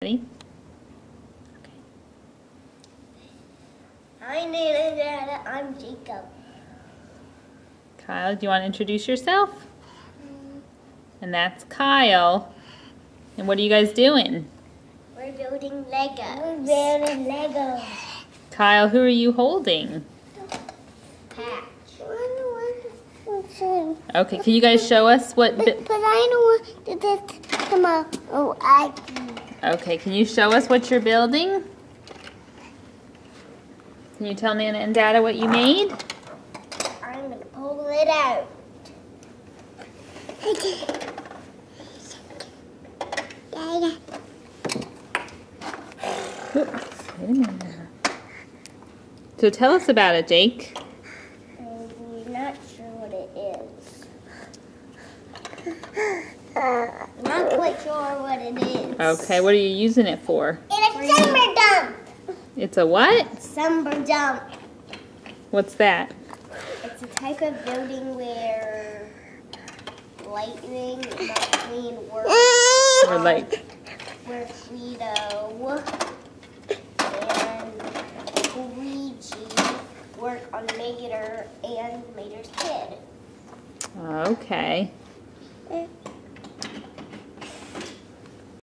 Ready? Okay. Hi, Nana and Dada. I'm Jacob. Kyle, do you want to introduce yourself? And that's Kyle. And what are you guys doing? We're building Legos. We're building Legos. Kyle, who are you holding? Patch. Okay, can you guys show us what... But I know what this come out. Oh, I. Okay, can you show us what you're building? Can you tell Nana and Dada what you made? I'm gonna pull it out. Oops, wait a minute. So tell us about it, Jake. I'm not sure what it is. I'm not quite sure what it is. Okay, what are you using it for? It's a summer dump. It's a what? Summer dump. What's that? It's a type of building where lightning, McQueen works. Or like... Where Guido and Luigi work on Mater and Mater's kid. Okay.